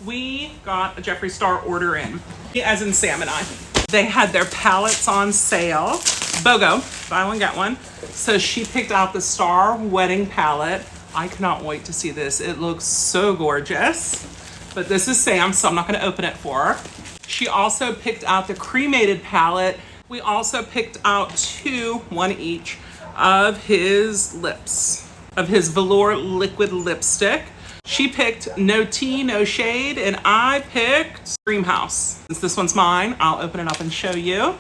we got a Jeffree Star order in, as in Sam and I. They had their palettes on sale. BOGO, buy one, get one. So she picked out the Star Wedding palette. I cannot wait to see this. It looks so gorgeous. But this is Sam, so I'm not gonna open it for her. She also picked out the cremated palette. We also picked out one each, of his lips, of his velour liquid lipstick. She picked No Tea, No Shade, and I picked Dream House. Since this one's mine, I'll open it up and show you.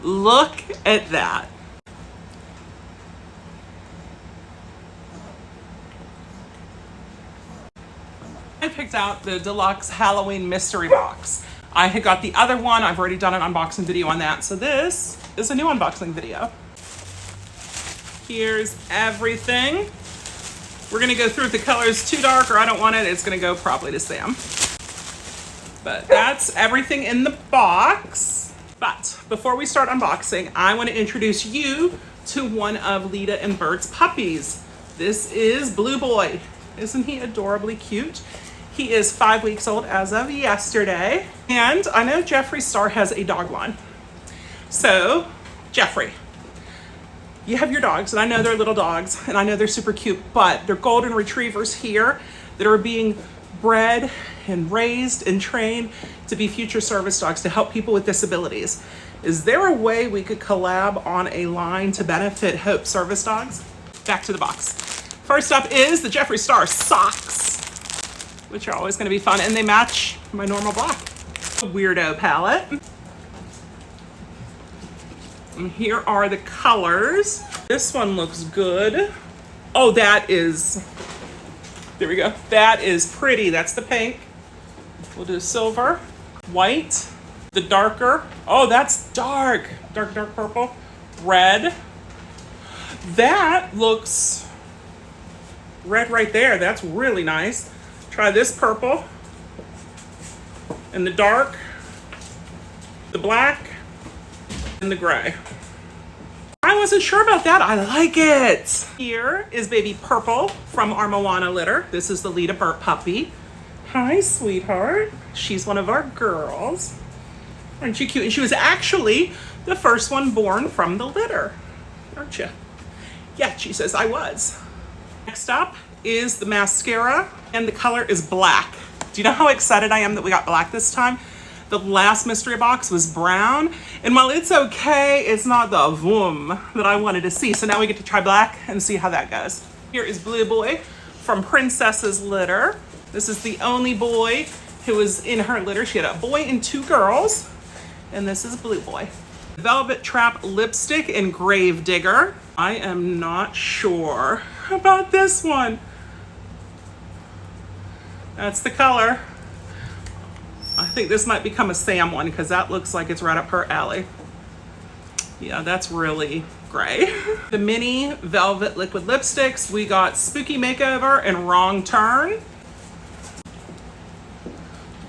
Look at that. I picked out the deluxe Halloween mystery box. I had got the other one. I've already done an unboxing video on that. So this is a new unboxing video. Here's everything. We're gonna go through if the color is too dark or I don't want it. It's gonna go probably to Sam. But that's everything in the box. But before we start unboxing, I want to introduce you to one of Lita and Bert's puppies. This is Blue Boy. Isn't he adorably cute? He is 5 weeks old as of yesterday. And I know Jeffree Star has a dog line. So, Jeffree, you have your dogs, and I know they're little dogs, and I know they're super cute, but they're golden retrievers here that are being bred and raised and trained to be future service dogs to help people with disabilities. Is there a way we could collab on a line to benefit Hope service dogs? Back to the box. First up is the Jeffree Star socks, which are always gonna be fun, and they match my normal black. Weirdo palette. And here are the colors. This one looks good. Oh, that is, there we go. That is pretty. That's the pink. We'll do silver, white, the darker. Oh, that's dark. Dark purple. Red. That looks red right there. That's really nice. Try this purple. And the dark, the black, and the gray. I wasn't sure about that. I like it. Here is baby Purple from our Moana litter. This is the Lita Burt puppy. Hi, sweetheart. She's one of our girls. Aren't you cute? And she was actually the first one born from the litter. Aren't you? Yeah, she says I was. Next up is the mascara, and the color is black. Do you know how excited I am that we got black this time? The last mystery box was brown, and while it's okay, it's not the vroom that I wanted to see. So now we get to try black and see how that goes. Here is Blue Boy from Princess's litter. This is the only boy who was in her litter. She had a boy and 2 girls, and this is Blue Boy. Velvet Trap lipstick and Grave Digger. I am not sure about this one. That's the color. I think this might become a Sam one because that looks like it's right up her alley. Yeah, that's really gray. The mini velvet liquid lipsticks, we got Spooky Makeover and Wrong Turn.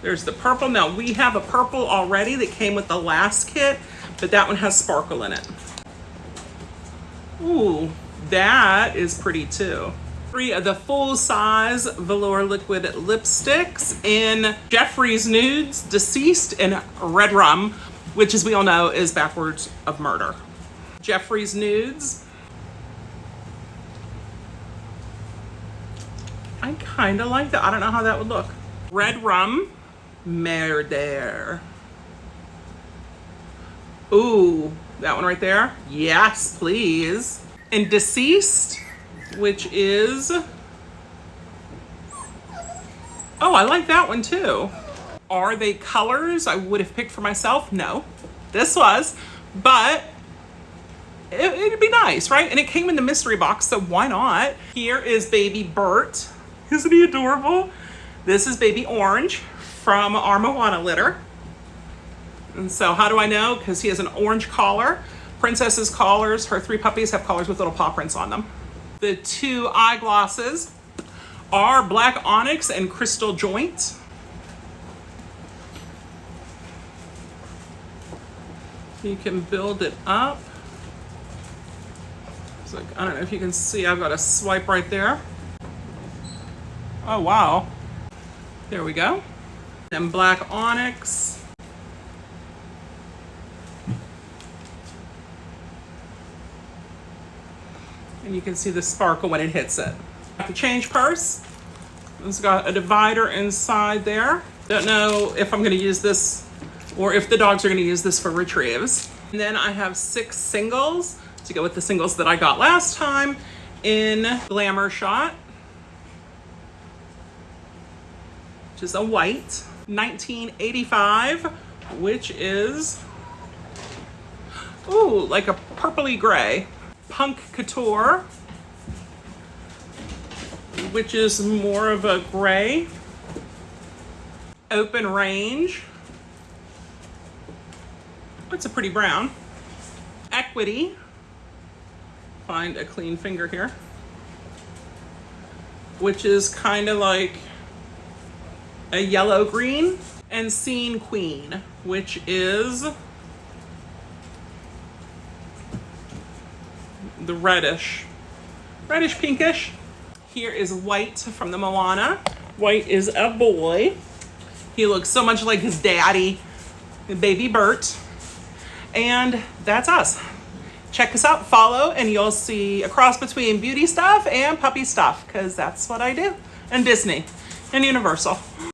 There's the purple. Now we have a purple already that came with the last kit, but that one has sparkle in it. Ooh, that is pretty too. 3 of the full-size velour liquid lipsticks in Jeffree's Nudes, Deceased, and Red Rum, which, as we all know, is backwards of murder. Jeffree's Nudes. I kind of like that. I don't know how that would look. Red Rum, Murder. Ooh, that one right there. Yes, please. And Deceased, which is, oh, I like that one too. Are they colors I would have picked for myself? No, this was, but it'd be nice, right? And it came in the mystery box, so why not? Here is baby Bert. Isn't he adorable? This is baby Orange from our Moana litter. And so how do I know? Because he has an orange collar. Princess's collars, her 3 puppies have collars with little paw prints on them. The 2 eyeglosses are Black Onyx and Crystal Joint. You can build it up. It's like, I don't know if you can see, I've got a swipe right there. Oh, wow. There we go. And black onyx. And you can see the sparkle when it hits it. The change purse. It's got a divider inside there. Don't know if I'm gonna use this or if the dogs are gonna use this for retrieves. And then I have 6 singles to go with the singles that I got last time in Glamour Shot, which is a white, 1985, which is, ooh, like a purpley gray. Punk Couture, which is more of a gray. Open Range. It's a pretty brown. Equity. Find a clean finger here. Which is kind of like a yellow green. And Scene Queen, which is the reddish pinkish. Here is White from the Moana. White is a boy. He looks so much like his daddy, baby Bert. And that's us. Check us out, follow, and you'll see a cross between beauty stuff and puppy stuff, because that's what I do. And Disney and Universal.